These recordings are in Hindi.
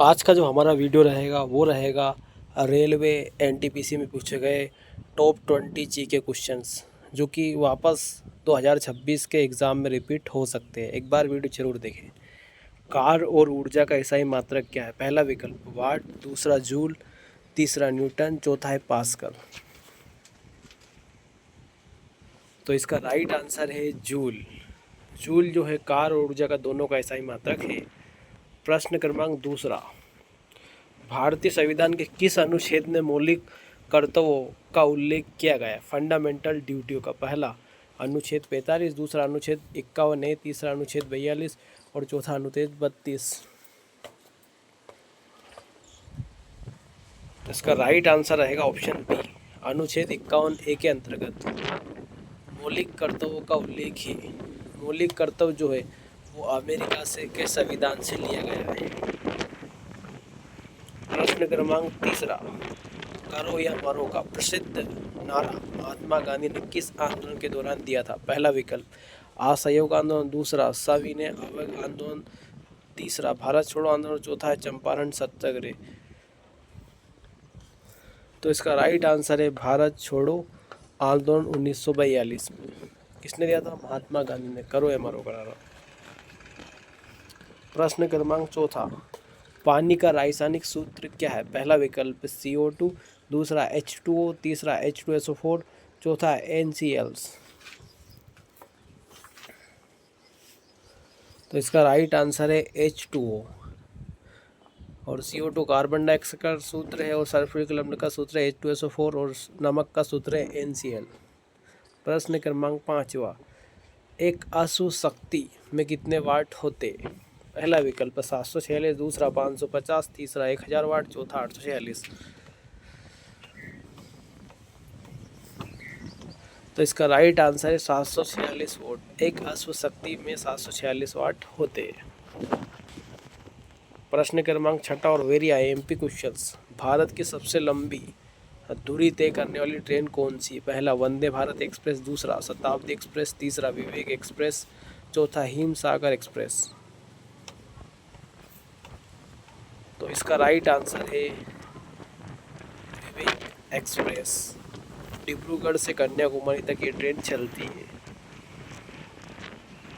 आज का जो हमारा वीडियो रहेगा वो रहेगा रेलवे एनटीपीसी में पूछे गए टॉप 20 जीके क्वेश्चंस जो कि वापस 2026 के एग्ज़ाम में रिपीट हो सकते हैं। एक बार वीडियो जरूर देखें। कार और ऊर्जा का एसआई मात्रक क्या है? पहला विकल्प वाट, दूसरा जूल, तीसरा न्यूटन, चौथा है पास्कल। तो इसका राइट आंसर है जूल। जूल जो है कार और ऊर्जा का दोनों का एसआई मात्रक है। प्रश्न क्रमांक दूसरा, भारतीय संविधान के किस अनुच्छेद में मौलिक कर्तव्यों का उल्लेख किया गया है? फंडामेंटल ड्यूटियों का। पहला अनुच्छेद 45, दूसरा अनुच्छेद 51 है, तीसरा अनुच्छेद 42 और चौथा अनुच्छेद 32। इसका राइट आंसर रहेगा ऑप्शन बी, अनुच्छेद 51 ए के अंतर्गत मौलिक कर्तव्यों का उल्लेख है। मौलिक कर्तव्य जो है वो अमेरिका से के संविधान से लिया गया है। प्रश्न क्रमांक तीसरा, करो या मरो का प्रसिद्ध नारा महात्मा गांधी ने किस आंदोलन के दौरान दिया था? पहला विकल्प असहयोग आंदोलन, दूसरा सविनय अवज्ञा आंदोलन, तीसरा भारत छोड़ो आंदोलन, चौथा है चंपारण सत्याग्रह। तो इसका राइट आंसर है भारत छोड़ो आंदोलन 1942 में। किसने दिया था? महात्मा गांधी ने। करो या मरो का नारा। प्रश्न क्रमांक चौथा, पानी का रासायनिक सूत्र क्या है? पहला विकल्प CO2, दूसरा H2O, तीसरा H2SO4, चौथा NCl। तो इसका राइट आंसर है H2O। और CO2 कार्बन डाइऑक्साइड का सूत्र है और सल्फ्यूरिक अम्ल का सूत्र है H2SO4 और नमक का सूत्र है NCl। प्रश्न क्रमांक पाँचवा, एक अशु शक्ति में कितने वाट होते? पहला विकल्प 746, दूसरा 550, तीसरा 1000 वाट, चौथा 846। तो इसका राइट आंसर है 746 वाट। एक अश्व शक्ति में 746 वाट होते हैं। प्रश्न क्रमांक छठा और वेरी IMP क्वेश्चंस, भारत की सबसे लंबी दूरी तय करने वाली ट्रेन कौन सी? पहला वंदे भारत एक्सप्रेस, दूसरा शताब्दी एक्सप्रेस, तीसरा विवेक एक्सप्रेस, चौथा हिमसागर एक्सप्रेस। तो इसका राइट आंसर है विवेक एक्सप्रेस। डिब्रूगढ़ से कन्याकुमारी तक ये ट्रेन चलती है।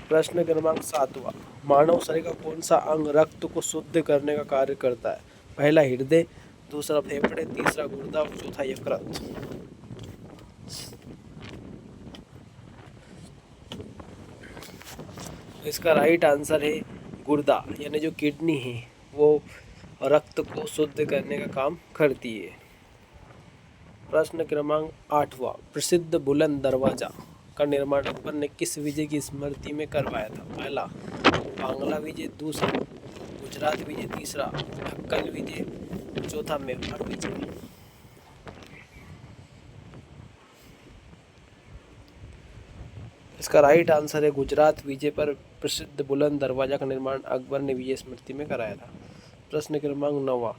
प्रश्न क्रमांक सातवां, मानव शरीर का कौन सा अंग रक्त को शुद्ध करने का कार्य करता है? पहला हृदय, दूसरा फेफड़े, तीसरा गुर्दा और चौथा यकृत। इसका राइट आंसर है गुर्दा, यानी जो किडनी है वो रक्त को शुद्ध करने का काम करती है। प्रश्न क्रमांक आठवां, प्रसिद्ध बुलंद दरवाजा का निर्माण अकबर ने किस विजय की स्मृति में करवाया था? पहला बांग्ला विजय, दूसरा गुजरात विजय, तीसरा दक्कन विजय, चौथा मेवाड़ विजय। इसका राइट आंसर है गुजरात विजय पर प्रसिद्ध बुलंद दरवाजा का निर्माण अकबर ने विजय स्मृति में कराया था। प्रश्न क्रमांक 9,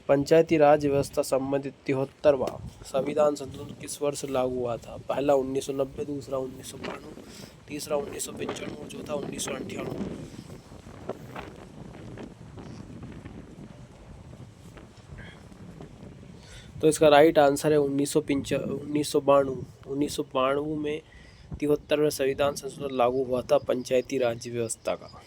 पंचायती राज व्यवस्था संबंधित 73वां संविधान संशोधन किस वर्ष लागू हुआ था? पहला 1990, दूसरा 1992, तीसरा 1995, चौथा 1998। तो इसका राइट आंसर है 1992। 1992 में 73वें संविधान संशोधन लागू हुआ था पंचायती राज व्यवस्था का।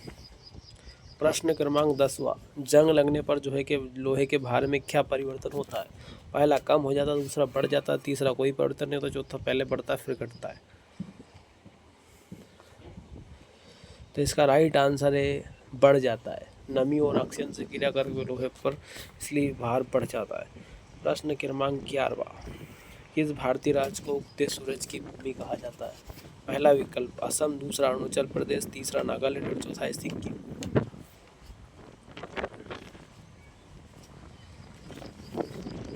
प्रश्न क्रमांक 10वां, जंग लगने पर जो है कि लोहे के भार में क्या परिवर्तन होता है? पहला कम हो जाता है, दूसरा बढ़ जाता है, तीसरा कोई परिवर्तन नहीं होता, चौथा पहले बढ़ता है फिर घटता है। तो इसका राइट आंसर है बढ़ जाता है। नमी और ऑक्सीजन से क्रिया करके लोहे पर इसलिए भार बढ़ जाता है। प्रश्न क्रमांक 11वां, किस भारतीय राज्य को उगते सूरज की भूमि कहा जाता है? पहला विकल्प असम, दूसरा अरुणाचल प्रदेश, तीसरा नागालैंड और चौथा सिक्किम।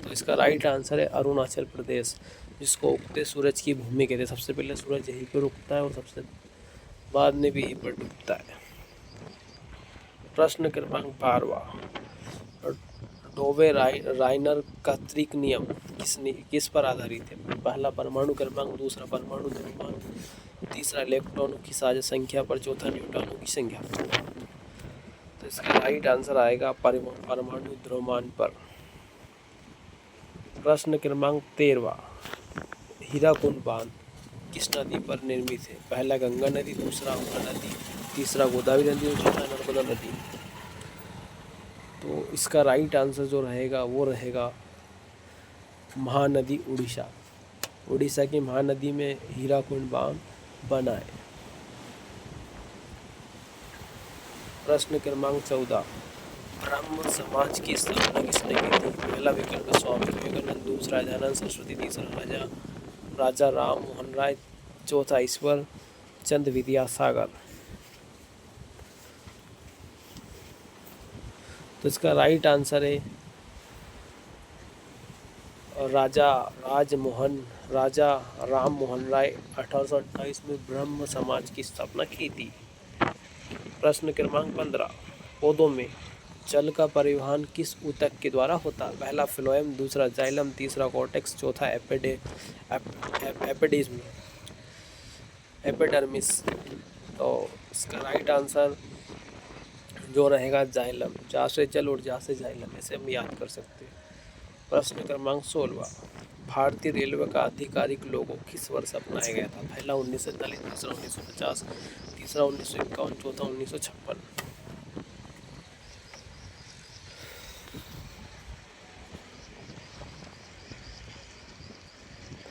तो इसका राइट आंसर है अरुणाचल प्रदेश, जिसको उगते सूरज की भूमि कहते हैं। सबसे पहले सूरज यहीं पर उगता है और सबसे बाद में भी यहीं पर डूबता है। प्रश्न क्रमांक 12वां, डोवे राइनर का त्रिक नियम किस पर आधारित है? पहला परमाणु क्रमांक, दूसरा परमाणु द्रव्यमान, तीसरा इलेक्ट्रॉनों की साझा संख्या पर, चौथा न्यूट्रॉनों की संख्या पर। तो इसका राइट आंसर आएगा परमाणु द्रव्यमान पर। प्रश्न क्रमांक 13, हीराकुंड बांध किस नदी पर निर्मित है? पहला गंगा नदी, दूसरा अमृता नदी, तीसरा गोदावरी नदी और चौथा नर्मदा नदी। तो इसका राइट आंसर जो रहेगा वो रहेगा महानदी उड़ीसा। उड़ीसा की महानदी में हीराकुंड बांध बना है। प्रश्न क्रमांक 14, ब्रह्म समाज की स्थापना किसने की थी? पहला विकल्प स्वामी विवेकानंद, दूसरा दयानंद सरस्वती, तीसरा राजा राम मोहन राय, चौथा ईश्वर चंद विद्यासागर। तो इसका राइट आंसर है राजा राम मोहन राय 1828 में ब्रह्म समाज की स्थापना की थी। प्रश्न क्रमांक 15, पौधों में जल का परिवहन किस ऊतक के द्वारा होता है? पहला फ्लोएम, दूसरा जाइलम, तीसरा कॉर्टेक्स, चौथा एपिडर्मिस। तो इसका राइट आंसर जो रहेगा जाइलम। जा से जल और जा से जाइलम, ऐसे हम याद कर सकते हैं। प्रश्न क्रमांक 16, भारतीय रेलवे का आधिकारिक लोगो किस वर्ष अपनाया गया था? पहला 1943, दूसरा 1950, तीसरा 1951, चौथा 1956।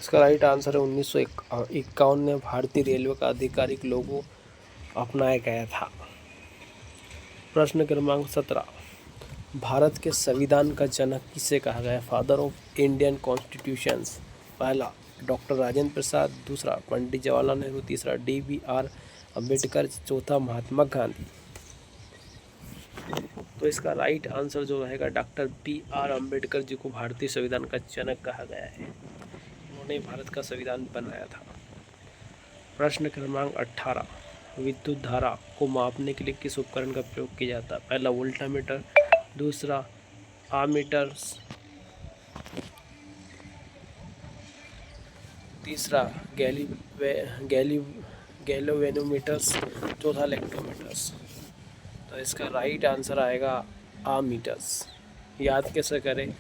इसका राइट आंसर है 1951 में भारतीय रेलवे का आधिकारिक लोगो अपनाया गया था। प्रश्न क्रमांक 17, भारत के संविधान का जनक किसे कहा गया? Father of Indian constitutions. पहला डॉक्टर राजेंद्र प्रसाद, दूसरा पंडित जवाहरलाल नेहरू, तीसरा DBR अम्बेडकर, चौथा महात्मा गांधी। तो इसका राइट आंसर जो रहेगा डॉक्टर BR अम्बेडकर जी को भारतीय संविधान का जनक कहा गया है। उन्होंने भारत का संविधान बनाया था। प्रश्न क्रमांक 18, विद्युत धारा को मापने के लिए किस उपकरण का प्रयोग किया जाता है? पहला वोल्टामीटर, दूसरा आमीटर, तीसरा गैल्वेनोमीटर्स, चौथा इलेक्ट्रोमीटर्स। तो इसका राइट आंसर आएगा आमीटर्स। याद कैसे करें?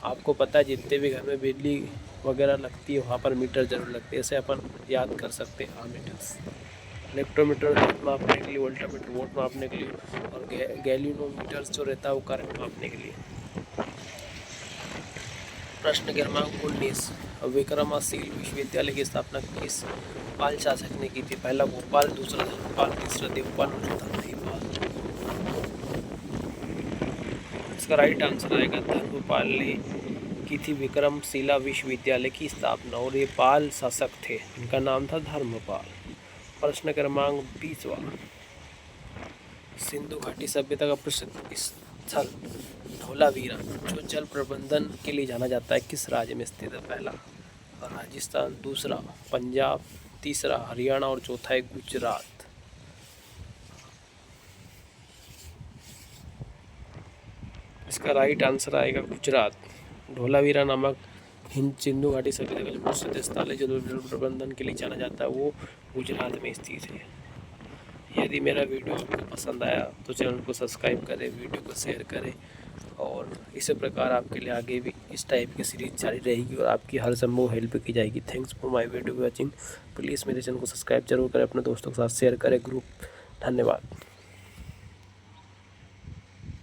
आपको पता है जितने भी घर में बिजली वगैरह लगती है वहाँ पर मीटर जरूर लगते हैं, ऐसे अपन याद कर सकते हैं आमीटर्स। इलेक्ट्रोमीटर मापने के लिए, वोल्टामीटर वोल्ट मापने के लिए, और गैल्वेनोमीटर्स जो रहता है वो करंट मापने के लिए। प्रश्न क्रमांक 19, विक्रमशील विश्वविद्यालय की स्थापना किस पाल शासक ने की थी? पहला भोपाल, दूसरा धर्मपाल, तीसरा देवपाल और चौथा महिपाल। इसका राइट आंसर आएगा धर्मपाल ने की थी विक्रमशिला विश्वविद्यालय की स्थापना, और ये पाल शासक थे, इनका नाम था धर्मपाल। प्रश्न क्रमांक 20, सिंधु घाटी सभ्यता का प्रसिद्ध स्थल धौलावीरा जो जल प्रबंधन के लिए जाना जाता है किस राज्य में स्थित है? पहला राजस्थान, दूसरा पंजाब, तीसरा हरियाणा और चौथा है गुजरात। इसका राइट आंसर आएगा गुजरात। धौलावीरा नामक हिंद सिंधु घाटी सभ्यता का जो प्रसिद्ध स्थल है जो जल प्रबंधन के लिए जाना जाता है वो गुजरात में स्थित है। यदि मेरा वीडियो आपको पसंद आया तो चैनल को सब्सक्राइब करें, वीडियो को शेयर करें, और इसी प्रकार आपके लिए आगे भी इस टाइप की सीरीज जारी रहेगी और आपकी हर संभव हेल्प की जाएगी। Thanks for my video watching. Please मेरे चैनल को सब्सक्राइब जरूर करें, अपने दोस्तों के साथ शेयर करें ग्रुप। धन्यवाद।